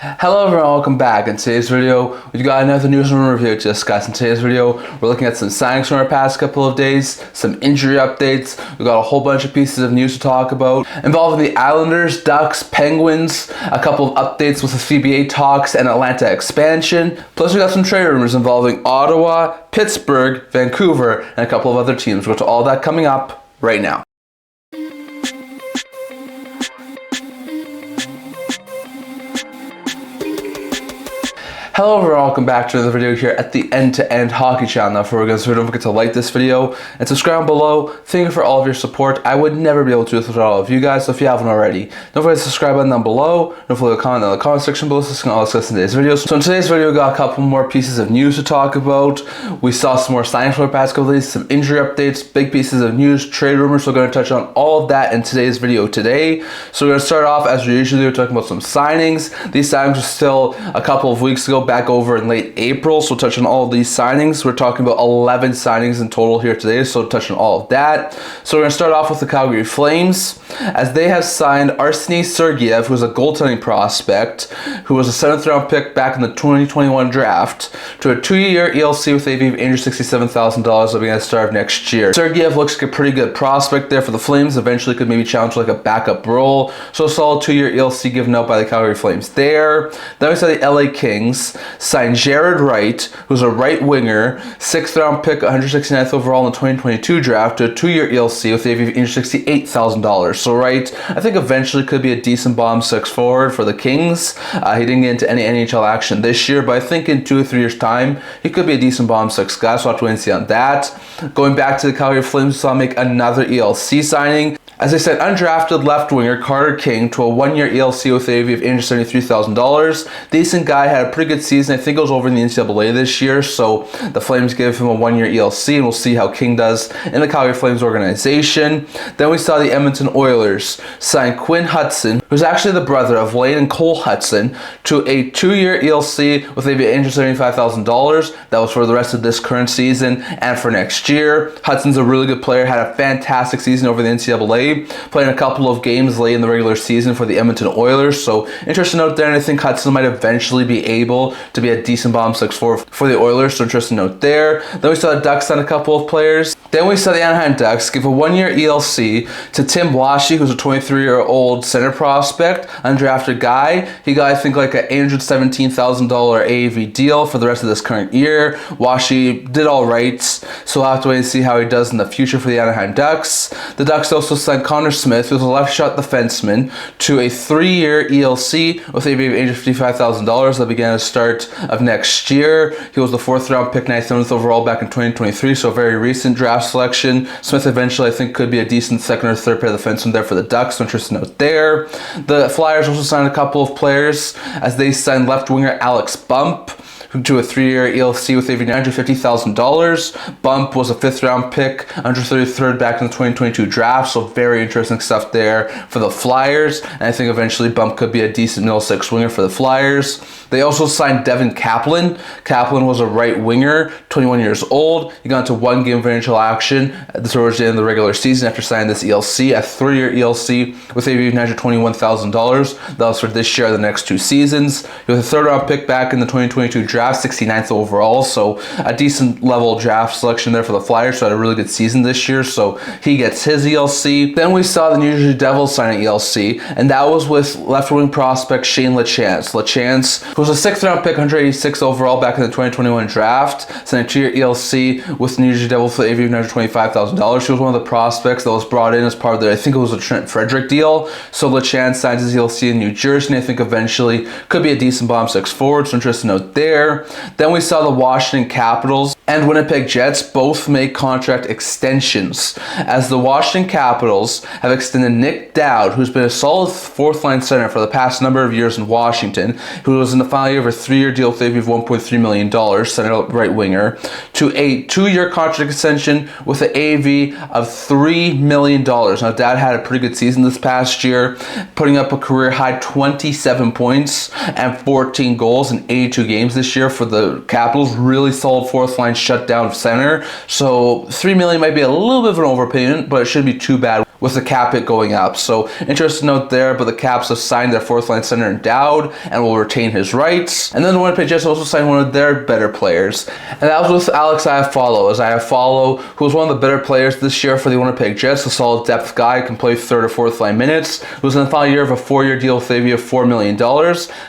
Hello everyone, welcome back. In today's video, we've got another news and review to discuss. In today's video, we're looking at some signings from our past couple of days, some injury updates. We've got a whole bunch of pieces of news to talk about involving the Islanders, Ducks, Penguins, a couple of updates with the CBA talks and Atlanta expansion. Plus, we got some trade rumors involving Ottawa, Pittsburgh, Vancouver, and a couple of other teams. We'll get to all that coming up right now. Hello everyone, welcome back to another video here at the End-to-End Hockey Channel. Before we get started, don't forget to like this video and subscribe below. Thank you for all of your support. I would never be able to do this without all of you guys, so if you haven't already, don't forget to subscribe button down below. Don't forget to comment in the comment section below so you can all discuss in today's video. So in today's video, we got a couple more pieces of news to talk about. We saw some more signings for the past couple of days, some injury updates, big pieces of news, trade rumors. So we're going to touch on all of that in today's video today. So we're going to start off as we usually do, talking about some signings. These signings are still a couple of weeks ago, back over in late April, so touch on all of these signings. We're talking about 11 signings in total here today, so touch on all of that. So we're going to start off with the Calgary Flames, as they have signed Arseny Sergeyev, who is a goaltending prospect, who was a 7th round pick back in the 2021 draft, to a 2-year ELC with AAV of $867,000 that'll be at the start of next year. Sergeyev looks like a pretty good prospect there for the Flames, eventually could maybe challenge for like a backup role, so a solid 2-year ELC given out by the Calgary Flames there. Then we saw the LA Kings signed Jared Wright, who's a right winger, 6th round pick, 169th overall in the 2022 draft, to a 2-year ELC with AAV of $868,000. So Wright, I think eventually could be a decent bottom 6 forward for the Kings. He didn't get into any NHL action this year, but I think in 2 or 3 years' time, he could be a decent bottom 6 guy, so I'll have to wait and see on that. Going back to the Calgary Flames, we saw make another ELC signing. As I said, undrafted left winger Carter King to a 1-year ELC with AAV of $873,000. Decent guy, had a pretty good season. I think it was over in the NCAA this year, so the Flames gave him a 1-year ELC, and we'll see how King does in the Calgary Flames organization. Then we saw the Edmonton Oilers sign Quinn Hutson, who's actually the brother of Lane and Cole Hutson, to a 2-year ELC with AAV of $875,000. That was for the rest of this current season and for next year. Hutson's a really good player, had a fantastic season over the NCAA. Playing a couple of games late in the regular season for the Edmonton Oilers, so interesting note there, and I think Hutson might eventually be able to be a decent bottom 6 for the Oilers, so interesting note there. Then we saw the Ducks sign a couple of players. Then we saw the Anaheim Ducks give a 1-year ELC to Tim Washi, who's a 23-year-old center prospect, undrafted guy. He got, I think, like an $817,000 AAV deal for the rest of this current year. Washi did all right, so we'll have to wait and see how he does in the future for the Anaheim Ducks. The Ducks also signed Connor Smith, who's a left shot defenseman, to a 3-year ELC with a AAV of $855,000 that began at the start of next year. He was the 4th round pick, 9th overall back in 2023, so a very recent draft selection. Smith eventually, I think, could be a decent 2nd or 3rd pair of defenseman there for the Ducks, so interesting note there. The Flyers also signed a couple of players, as they signed left winger Alex Bump to a 3-year ELC with AAV $950,000. Bump was a 5th round pick, 133rd back in the 2022 draft, so very interesting stuff there for the Flyers, and I think eventually Bump could be a decent middle 6 winger for the Flyers. They also signed Devin Kaplan. Kaplan was a right winger, 21 years old. He got into 1 game of NHL action towards the end of the regular season after signing this ELC, a 3-year ELC with AAV $921,000. That was for this year, the next 2 seasons. He was a 3rd round pick back in the 2022 draft, 69th overall, so a decent level draft selection there for the Flyers, so had a really good season this year, so he gets his ELC. Then we saw the New Jersey Devils sign an ELC, and that was with left wing prospect Shane Lachance. Lachance, who was a 6th round pick, 186 overall back in the 2021 draft, signed a 2-year ELC with the New Jersey Devils for AAV $925,000. She was one of the prospects that was brought in as part of the, I think it was a Trent Frederick deal, so Lachance signs his ELC in New Jersey, and I think eventually could be a decent bottom 6 forward, so interesting note there. Then we saw the Washington Capitals and Winnipeg Jets both make contract extensions, as the Washington Capitals have extended Nick Dowd, who's been a solid 4th line center for the past number of years in Washington, who was in the final year of a 3-year deal with AAV of $1.3 million, center right winger, to a 2-year contract extension with an AAV of $3 million. Now Dowd had a pretty good season this past year, putting up a career high 27 points and 14 goals in 82 games this year for the Capitals. Really solid 4th line shutdown center, so $3 million might be a little bit of an overpayment, but it shouldn't be too bad with the cap hit going up. So interesting note there, but the Caps have signed their fourth line center in Dowd and will retain his rights. And then the Winnipeg Jets also signed one of their better players, and that was with Alex Iafallo. As Iafallo, who was one of the better players this year for the Winnipeg Jets, a solid depth guy, can play third or fourth line minutes. He was in the final year of a 4-year deal with AV of $4 million,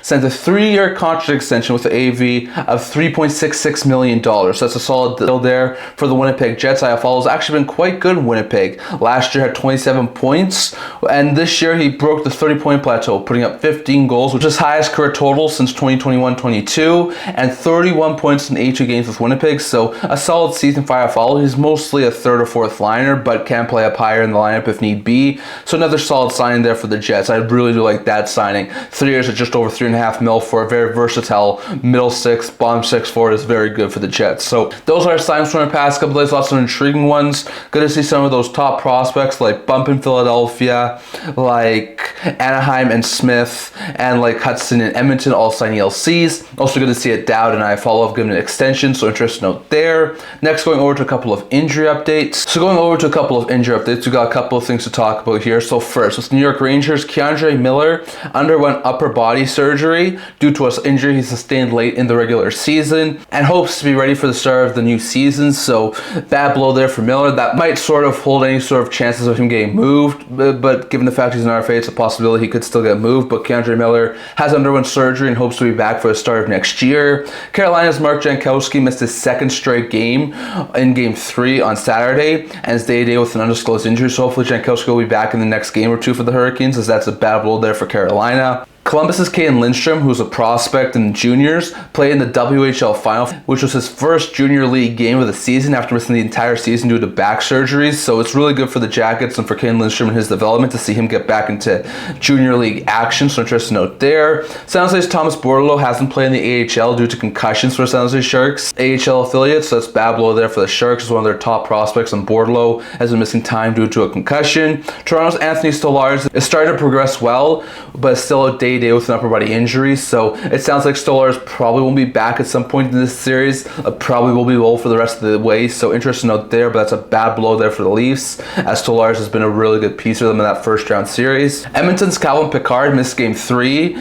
signed a 3-year contract extension with the AV of $3.66 million. So that's a solid deal there for the Winnipeg Jets. Iafallo's actually been quite good in Winnipeg. Last year had 27 points, and this year he broke the 30-point plateau, putting up 15 goals, which is his highest career total since 2021-22, and 31 points in 82 games with Winnipeg. So a solid season for Iafallo. He's mostly a third or fourth liner, but can play up higher in the lineup if need be. So another solid signing there for the Jets. I really do like that signing. 3 years at just over $3.5 million for a very versatile middle six, bottom six forward is very good for the Jets. So those are signings from the past couple days. Lots of intriguing ones. Good to see some of those top prospects like Bump in Philadelphia, like Anaheim and Smith, and like Hutson and Edmonton all sign ELCs. Also good to see it Dowd and Iafallo have given an extension, so interesting note there. Next, going over to a couple of injury updates. So going over to a couple of injury updates, we got a couple of things to talk about here. So first, with New York Rangers, K'Andre Miller underwent upper body surgery due to an injury he sustained late in the regular season and hopes to be ready for the start of the new season. So bad blow there for Miller. That might sort of hold any sort of chances of him getting moved, but given the fact he's an RFA, it's a possibility he could still get moved. But K'Andre Miller has underwent surgery and hopes to be back for the start of next year. Carolina's Mark Jankowski missed his second straight game in Game 3 on Saturday and is day-to-day with an undisclosed injury. So hopefully Jankowski will be back in the next game or two for the Hurricanes, as that's a bad blow there for Carolina. Columbus's Caden Lindstrom, who's a prospect in the juniors, played in the WHL final, which was his first junior league game of the season after missing the entire season due to back surgeries. So it's really good for the Jackets and for Caden Lindstrom and his development to see him get back into junior league action. So interesting note there. San Jose's Thomas Bordeleau hasn't played in the AHL due to concussions for San Jose Sharks AHL affiliates. So that's bad blow there for the Sharks, as one of their top prospects, and Bordeleau has been missing time due to a concussion. Toronto's Anthony Stolarz is starting to progress well, but still a day with an upper body injury, so it sounds like Stolarz probably won't be back at some point in this series. Probably will be low for the rest of the way, so interesting note there, but that's a bad blow there for the Leafs, as Stolarz has been a really good piece for them in that first round series. Edmonton's Calvin Pickard missed Game 3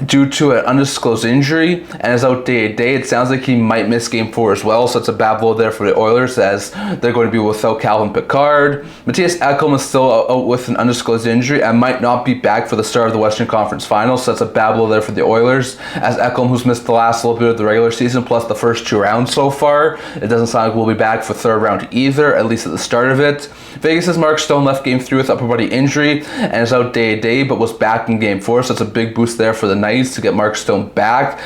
due to an undisclosed injury and is out day-to-day. It sounds like he might miss Game 4 as well, so it's a bad blow there for the Oilers, as they're going to be without Calvin Pickard. Matthias Ekholm is still out with an undisclosed injury and might not be back for the start of the Western Conference Finals. So that's a bad blow there for the Oilers, as Ekholm, who's missed the last little bit of the regular season plus the first 2 rounds so far, it doesn't sound like we'll be back for third round either, at least at the start of it. Vegas's Mark Stone left Game 3 with upper body injury and is out day-to-day, but was back in Game 4, so it's a big boost there for the Knights to get Mark Stone back,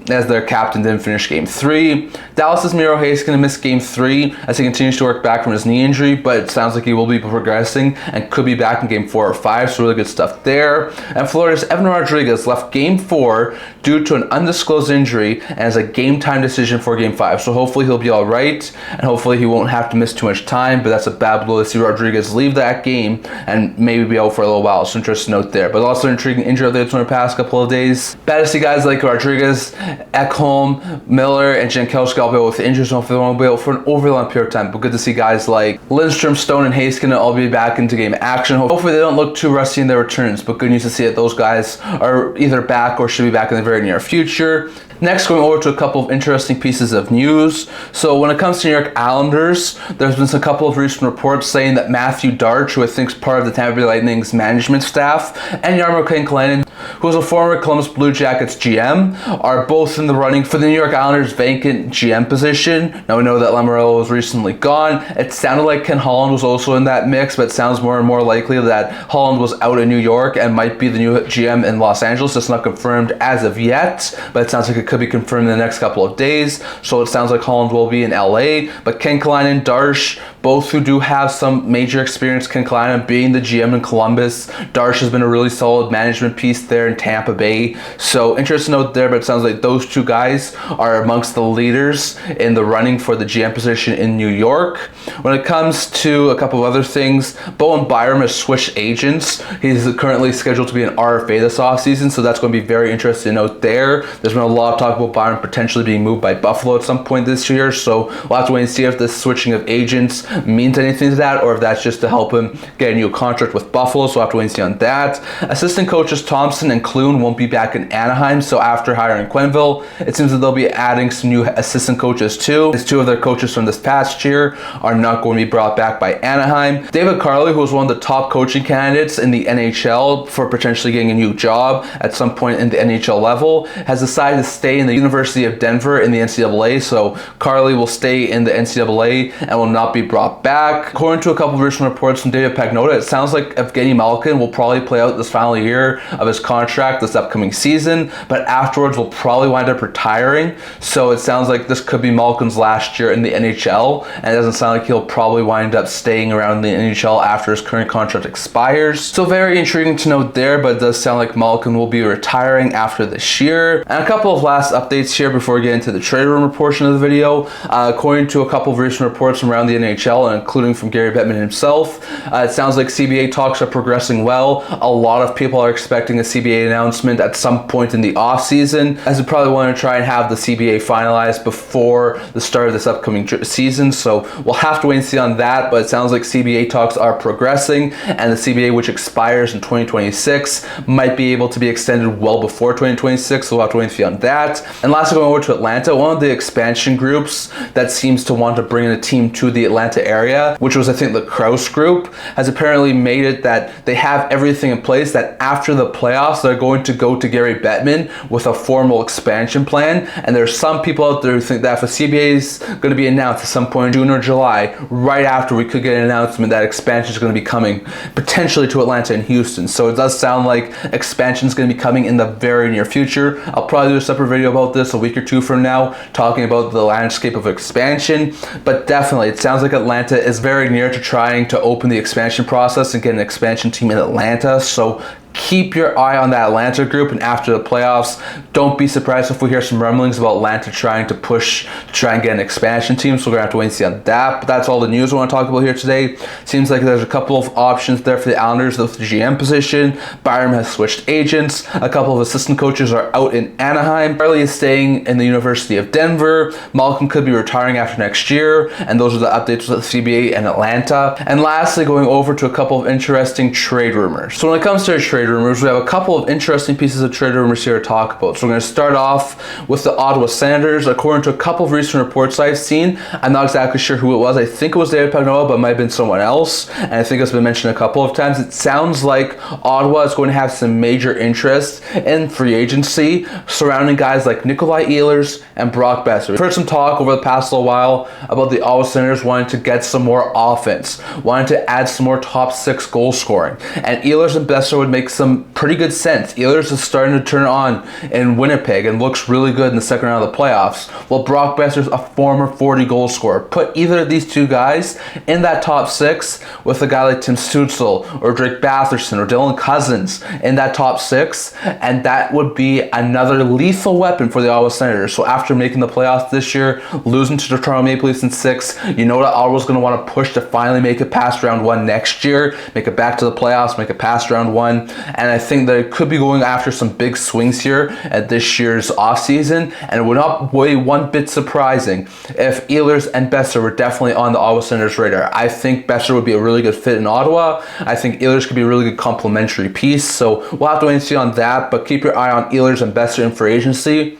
as their captain didn't finish Game 3. Dallas's Miro Heiskanen missed Game 3 as he continues to work back from his knee injury, but it sounds like he will be progressing and could be back in Game 4 or 5, so really good stuff there. And Florida's Evan Rodriguez left Game 4 due to an undisclosed injury and is a game time decision for Game 5, so hopefully he'll be alright and hopefully he won't have to miss too much time, but that's a bad blow to see Rodriguez leave that game and maybe be out for a little while, so interesting note there. But also intriguing injury updates in the past couple of days. Bad to see guys like Rodriguez, Ekholm, Miller, and Jankowski all be out with injuries, so hopefully they won't be out for an overly long period of time. But good to see guys like Lindstrom, Stone, and Heiskanen all be back into game action. Hopefully they don't look too rusty in their returns, but good news to see that those guys are either back or should be back in the very near future. Next, going over to a couple of interesting pieces of news. So when it comes to New York Islanders, there's been a couple of recent reports saying that Matthew Darche, who I think is part of the Tampa Bay Lightning's management staff, and Jarmo Kenklainen, who is a former Columbus Blue Jackets GM, are both in the running for the New York Islanders' vacant GM position. Now we know that Lamoriello was recently gone. It sounded like Ken Holland was also in that mix, but it sounds more and more likely that Holland was out in New York and might be the new GM in Los Angeles. It's not confirmed as of yet, but it sounds like it could be confirmed in the next couple of days. So it sounds like Holland will be in LA, but Kenklainen, Darche, both who do have some major experience. Kenklainen being the GM in Columbus, Darche has been a really solid management piece there in Tampa Bay. So interesting note there, but it sounds like those two guys are amongst the leaders in the running for the GM position in New York. When it comes to a couple of other things, Byram has switched agents. He's currently scheduled to be an RFA this offseason, so that's going to be very interesting to note there. There's been a lot of talk about Byram potentially being moved by Buffalo at some point this year, so we'll have to wait and see if this switching of agents means anything to that, or if that's just to help him get a new contract with Buffalo. So we'll have to wait and see on that. Assistant coaches Thompson and Clune won't be back in Anaheim, so after hiring Quenneville, it seems that they'll be adding some new assistant coaches too. As two of their coaches from this past year are not going to be brought back by Anaheim. David Carle, who was one of the top coaching candidates in the NHL for potentially getting a new job at some point in the NHL level, has decided to stay in the University of Denver in the NCAA. So Carle will stay in the NCAA and will not be brought back. According to a couple of recent reports from David Pagnotta, it sounds like Evgeny Malkin will probably play out this final year of his contract this upcoming season, but afterwards will probably wind up retiring. So it sounds like this could be Malkin's last year in the NHL, and it doesn't sound like he'll probably wind up staying around the NHL after his current contract expires. So very intriguing to note there, but it does sound like Malkin will be retiring after this year. And a couple of last updates here before we get into the trade rumor portion of the video. According to a couple of recent reports from around the NHL, and including from Gary Bettman himself, it sounds like CBA talks are progressing well. A lot of people are expecting a CBA announcement at some point in the offseason, as we probably want to try and have the CBA finalized before the start of this upcoming season. So we'll have to wait and see on that, but it sounds like CBA talks are progressing, and the CBA, which expires in 2026, might be able to be extended well before 2026, so we'll have to wait and see on that. And lastly, going over to Atlanta, one of the expansion groups that seems to want to bring in a team to the Atlanta area, which was I think the Kraus group, has apparently made it that they have everything in place that after the playoffs they're going to go to Gary Bettman with a formal expansion plan. And there's some people out there who think that if a CBA is going to be announced at some point in June or July, right after, we could get an announcement that expansion is going to be coming potentially to Atlanta and Houston. So it does sound like expansion is going to be coming in the very near future. I'll probably do a separate video about this a week or two from now, talking about the landscape of expansion. But definitely, it sounds like Atlanta is very near to trying to open the expansion process and get an expansion team in Atlanta. So keep your eye on that Atlanta group, and after the playoffs, don't be surprised if we hear some rumblings about Atlanta trying to push to try and get an expansion team. So we're gonna have to wait and see on that. But that's all the news I want to talk about here today. Seems like there's a couple of options there for the Islanders with the GM position. Byram has switched agents. A couple of assistant coaches are out in Anaheim. Carle is staying in the University of Denver. Malkin could be retiring after next year. And those are the updates with the CBA and Atlanta. And lastly, going over to a couple of interesting trade rumors. So when it comes to trade rumors, we have a couple of interesting pieces of trade rumors here to talk about. So we're going to start off with the Ottawa Senators. According to a couple of recent reports I've seen, I'm not exactly sure who it was. I think it was David Pagnotta, but it might have been someone else. And I think it's been mentioned a couple of times. It sounds like Ottawa is going to have some major interest in free agency surrounding guys like Nikolai Ehlers and Brock Boeser. We've heard some talk over the past little while about the Ottawa Senators wanting to get some more offense, wanting to add some more top six goal scoring. And Ehlers and Boeser would make some pretty good sense. Ehlers is starting to turn on in Winnipeg and looks really good in the second round of the playoffs. Well, Brock Boeser's a former 40 goal scorer. Put either of these two guys in that top six with a guy like Tim Stützle or Drake Batherson or Dylan Cousins in that top six, and that would be another lethal weapon for the Ottawa Senators. So after making the playoffs this year, losing to the Toronto Maple Leafs in 6, you know that Ottawa's going to want to push to finally make it past round 1 next year, make it back to the playoffs, make it past round 1, and I think that it could be going after some big swings here at this year's offseason, and it would not be one bit surprising if Ehlers and Boeser were definitely on the Ottawa Senators radar. I think Boeser would be a really good fit in Ottawa. I think Ehlers could be a really good complementary piece, so we'll have to wait and see on that, but keep your eye on Ehlers and Boeser in free agency,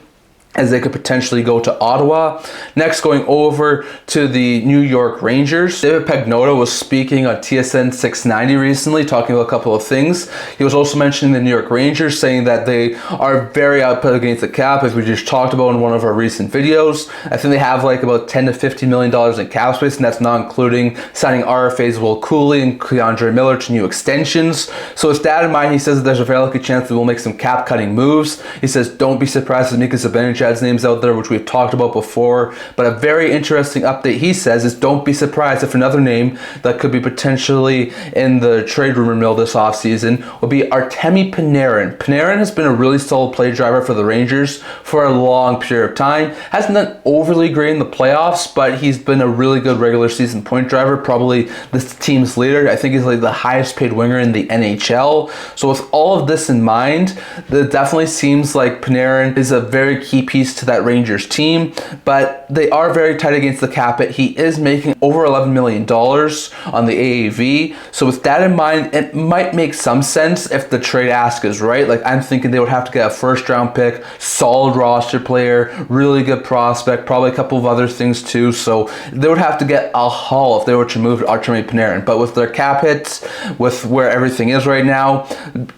as they could potentially go to Ottawa. Next, going over to the New York Rangers. David Pagnotta was speaking on TSN 690 recently, talking about a couple of things. He was also mentioning the New York Rangers, saying that they are very output against the cap, as we just talked about in one of our recent videos. I think they have like about $10 to $15 million in cap space, and that's not including signing RFAs Will Cooley and Keandre Miller to new extensions. So with that in mind, he says that there's a very likely chance that we'll make some cap cutting moves. He says, don't be surprised if Mika Zibanejad names out there, which we've talked about before. But a very interesting update, he says, is don't be surprised if another name that could be potentially in the trade rumor mill this offseason would be Artemi Panarin. Panarin has been a really solid play driver for the Rangers for a long period of time. Hasn't done overly great in the playoffs, but he's been a really good regular season point driver, probably this team's leader. I think he's like the highest paid winger in the NHL. So with all of this in mind, it definitely seems like Panarin is a very key piece to that Rangers team, but they are very tight against the cap hit. He is making over $11 million on the AAV. So with that in mind, it might make some sense if the trade ask is right. Like, I'm thinking they would have to get a first round pick, solid roster player, really good prospect, probably a couple of other things too. So they would have to get a haul if they were to move Artemi Panarin. But with their cap hits, with where everything is right now,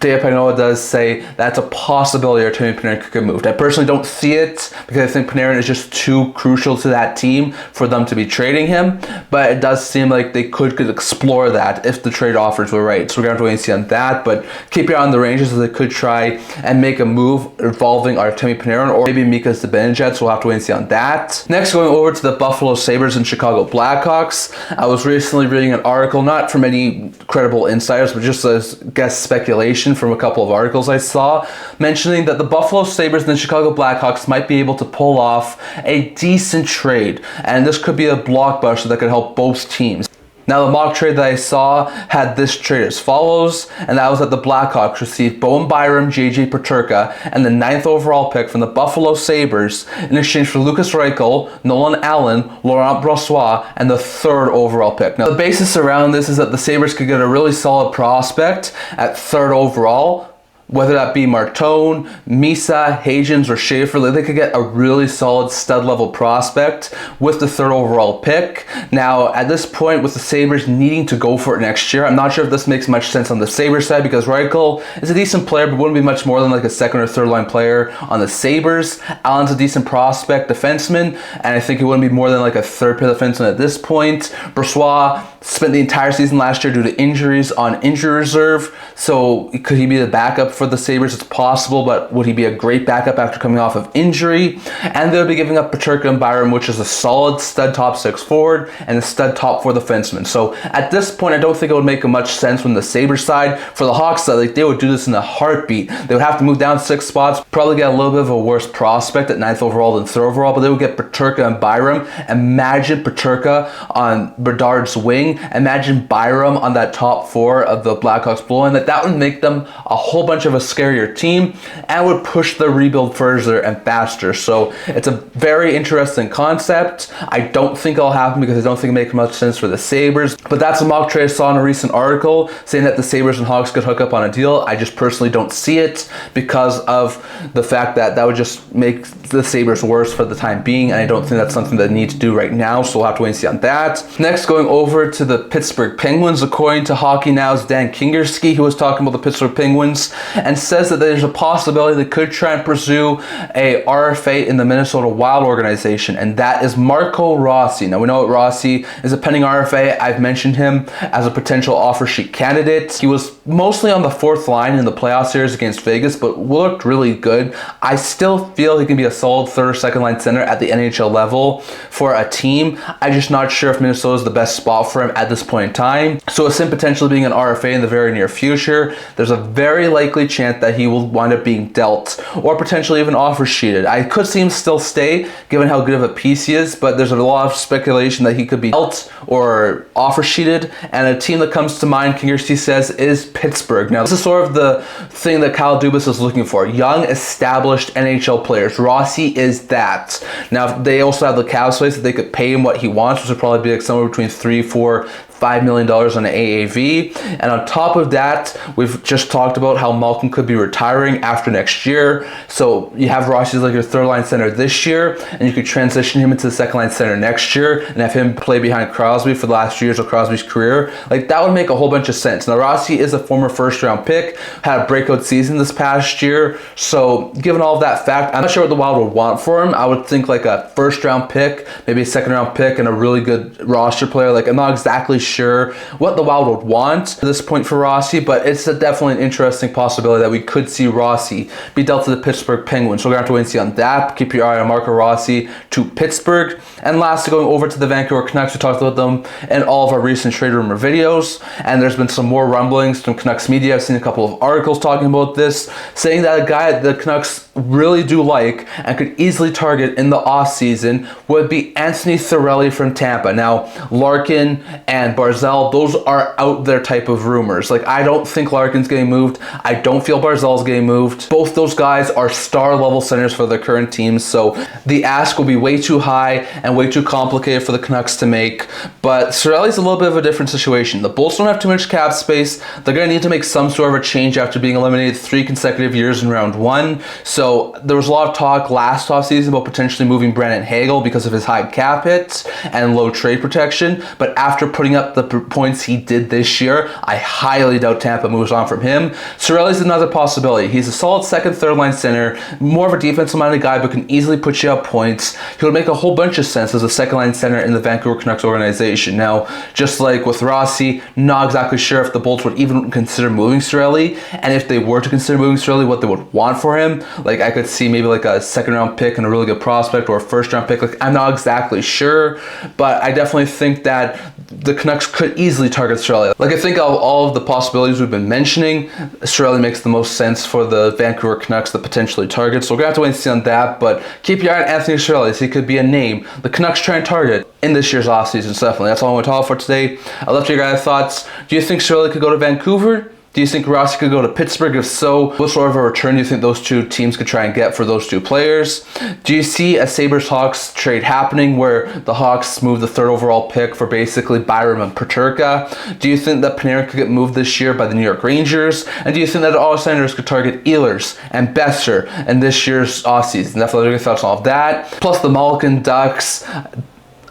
David Pagnotta does say that's a possibility Artemi Panarin could get moved. I personally don't see it because I think Panarin is just too crucial to that team for them to be trading him. But it does seem like they could explore that if the trade offers were right. So we're going to have to wait and see on that. But keep your eye on the Rangers as they could try and make a move involving Artemi Panarin or maybe Mika Zibanejad. So we'll have to wait and see on that. Next, going over to the Buffalo Sabres and Chicago Blackhawks. I was recently reading an article, not from any credible insiders, but just as guess speculation from a couple of articles I saw, mentioning that the Buffalo Sabres and the Chicago Blackhawks might be able to pull off a decent trade. And this could be a blockbuster that could help both teams. Now, the mock trade that I saw had this trade as follows, and that was that the Blackhawks received Byram, JJ Peterka, and the 9th overall pick from the Buffalo Sabres in exchange for Lucas Reichel, Nolan Allen, Laurent Brossoit, and the 3rd overall pick. Now, the basis around this is that the Sabres could get a really solid prospect at 3rd overall, whether that be Martone, Misa, Hagens, or Schaefer. They could get a really solid stud-level prospect with the 3rd overall pick. Now, at this point, with the Sabres needing to go for it next year, I'm not sure if this makes much sense on the Sabres side because Reichel is a decent player, but wouldn't be much more than like a 2nd or 3rd line player on the Sabres. Allen's a decent prospect defenseman, and I think he wouldn't be more than like a 3rd pair defenseman at this point. Brossoit spent the entire season last year due to injuries on injury reserve, so could he be the backup for the Sabres? It's possible, but would he be a great backup after coming off of injury? And they'll be giving up Peterka and Byram, which is a solid stud top 6 forward and a stud top 4 defenseman. So at this point, I don't think it would make much sense from the Sabres side. For the Hawks side, like, they would do this in a heartbeat. They would have to move down 6 spots, probably get a little bit of a worse prospect at 9th overall than 3rd overall, but they would get Peterka and Byram. Imagine Peterka on Bedard's wing. Imagine Byram on that top 4 of the Blackhawks blue, and that would make them a whole bunch of a scarier team and would push the rebuild further and faster. So it's a very interesting concept. I don't think it'll happen because I don't think it makes much sense for the Sabres, but that's a mock trade I saw in a recent article saying that the Sabres and Hawks could hook up on a deal. I just personally don't see it because of the fact that that would just make the Sabres worse for the time being, and I don't think that's something that they need to do right now, so we'll have to wait and see on that. Next, going over to the Pittsburgh Penguins, according to Hockey Now's Dan Kingerski, who was talking about the Pittsburgh Penguins, and says that there's a possibility they could try and pursue a RFA in the Minnesota Wild organization, and that is Marco Rossi. Now, we know that Rossi is a pending RFA. I've mentioned him as a potential offer sheet candidate. He was mostly on the 4th line in the playoff series against Vegas, but looked really good. I still feel he can be a solid 3rd or 2nd line center at the NHL level for a team. I'm just not sure if Minnesota is the best spot for him at this point in time. So with him potentially being an RFA in the very near future, there's a very likely chance that he will wind up being dealt or potentially even offer sheeted. I could see him still stay given how good of a piece he is, but there's a lot of speculation that he could be dealt or offer sheeted, and a team that comes to mind, Kingerski says, is Pittsburgh. Now, this is sort of the thing that Kyle Dubas is looking for. Young, established NHL players. Rossi is that. Now, they also have the cap space that they could pay him what he wants, which would probably be like somewhere between $3, $4, $5 million on an AAV. And on top of that, we've just talked about how Malkin could be retiring after next year. So you have Rossi as like your 3rd line center this year, and you could transition him into the 2nd line center next year and have him play behind Crosby for the last 2 years of Crosby's career. Like, that would make a whole bunch of sense. Now, Rossi is a former 1st round pick, had a breakout season this past year. So given all of that fact, I'm not sure what the Wild would want for him. I would think like a 1st round pick, maybe a 2nd round pick, and a really good roster player. Like, I'm not exactly sure what the Wild would want at this point for Rossi, but it's definitely an interesting possibility that we could see Rossi be dealt to the Pittsburgh Penguins. So we're going to have to wait and see on that. Keep your eye on Marco Rossi to Pittsburgh. And lastly, going over to the Vancouver Canucks, we talked about them in all of our recent trade rumor videos, and there's been some more rumblings from Canucks media. I've seen a couple of articles talking about this, saying that a guy the Canucks really do like and could easily target in the offseason would be Anthony Cirelli from Tampa. Now, Larkin and and Barzal, those are out there type of rumors. Like, I don't think Larkin's getting moved. I don't feel Barzal's getting moved. Both those guys are star level centers for their current teams, so the ask will be way too high and way too complicated for the Canucks to make. But Cirelli's a little bit of a different situation. The Bulls don't have too much cap space. They're going to need to make some sort of a change after being eliminated 3 consecutive years in round 1. So there was a lot of talk last offseason about potentially moving Brandon Hagel because of his high cap hits and low trade protection. But after putting up the points he did this year, I highly doubt Tampa moves on from him. Cirelli's another possibility. He's a solid second, third line center, more of a defensive-minded guy, but can easily put you up points. He would make a whole bunch of sense as a second line center in the Vancouver Canucks organization. Now, just like with Rossi, not exactly sure if the Bolts would even consider moving Cirelli, and if they were to consider moving Cirelli, what they would want for him. Like, I could see maybe like a second round pick and a really good prospect, or a first round pick. Like, I'm not exactly sure, but I definitely think that the Canucks could easily target Cirelli. Like, I think of all of the possibilities we've been mentioning, Cirelli makes the most sense for the Vancouver Canucks to potentially target. So we're going to have to wait and see on that, but keep your eye on Anthony Cirelli, so he could be a name the Canucks try and target in this year's offseason. So definitely, that's all I want to talk for today. I'd love to hear your guys' thoughts. Do you think Cirelli could go to Vancouver? Do you think Rossi could go to Pittsburgh? If so, what sort of a return do you think those two teams could try and get for those two players? Do you see a Sabres-Hawks trade happening where the Hawks move the 3rd overall pick for basically Byram and Peterka? Do you think that Panarin could get moved this year by the New York Rangers? And do you think that all Senators could target Ehlers and Boeser in this year's offseason? Definitely your thoughts on all of that. Plus the Malkin, Ducks,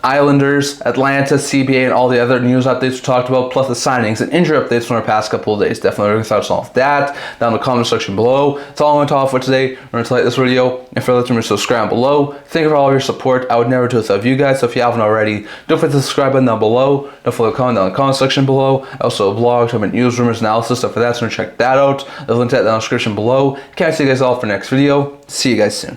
Islanders, Atlanta, CBA, and all the other news updates we talked about, plus the signings and injury updates from our past couple of days. Definitely your thoughts on all of that down in the comment section below. That's all I'm going to talk for today. Remember to like this video, and for listening, subscribe below. Thank you for all of your support. I would never do this without you guys, so if you haven't already, don't forget to subscribe button down below. Don't forget to comment down in the comment section below. I also have a blog, talking about news, rumors, analysis, stuff for that, so check that out. There's a link to that down in the description below. Can't see you guys all for next video. See you guys soon.